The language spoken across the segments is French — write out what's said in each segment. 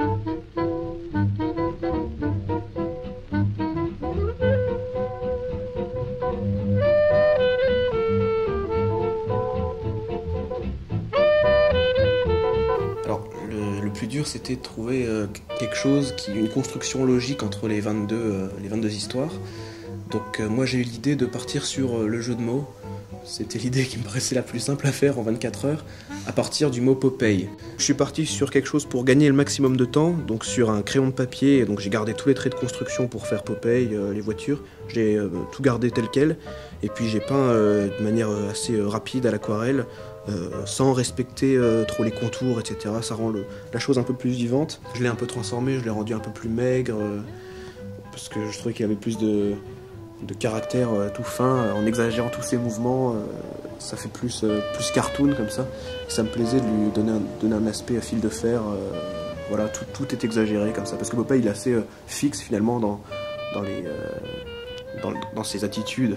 Alors, le plus dur, c'était de trouver quelque chose une construction logique entre les 22 histoires. Donc moi j'ai eu l'idée de partir sur le jeu de mots. C'était l'idée qui me paraissait la plus simple à faire en 24 heures, à partir du mot Popeye. Je suis parti sur quelque chose pour gagner le maximum de temps, donc sur un crayon de papier, donc j'ai gardé tous les traits de construction pour faire Popeye, les voitures. J'ai tout gardé tel quel, et puis j'ai peint de manière assez rapide à l'aquarelle, sans respecter trop les contours, etc. Ça rend la chose un peu plus vivante. Je l'ai un peu transformé, je l'ai rendu un peu plus maigre, parce que je trouvais qu'il avait plus de caractère tout fin, en exagérant tous ses mouvements, ça fait plus cartoon comme ça. Et ça me plaisait de lui donner un aspect à fil de fer, voilà, tout est exagéré comme ça, parce que Popeye il est assez fixe finalement dans ses attitudes.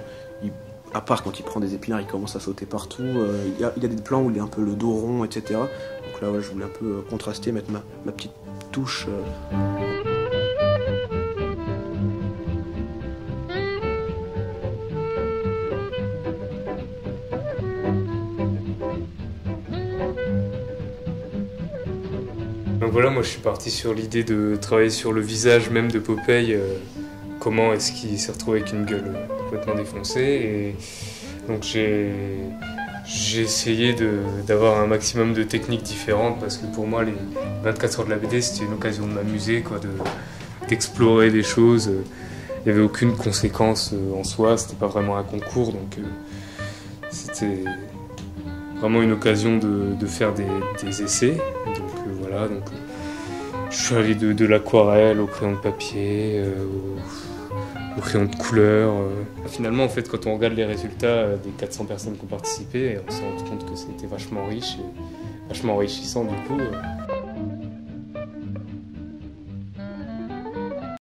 À part quand il prend des épinards, il commence à sauter partout, il y a des plans où il est un peu le dos rond, etc. Donc là ouais, je voulais un peu contraster, mettre ma petite touche. Donc voilà, moi je suis parti sur l'idée de travailler sur le visage même de Popeye, comment est-ce qu'il s'est retrouvé avec une gueule complètement défoncée. Et donc j'ai essayé d'avoir un maximum de techniques différentes, parce que pour moi les 24 heures de la BD c'était une occasion de m'amuser, d'explorer des choses. Il n'y avait aucune conséquence en soi, c'était pas vraiment un concours, donc c'était vraiment une occasion de faire des essais. Donc voilà, je suis allé de l'aquarelle au crayon de papier, au crayon de couleur. Finalement, en fait, quand on regarde les résultats des 400 personnes qui ont participé, on s'est rendu compte que c'était vachement riche et vachement enrichissant du coup.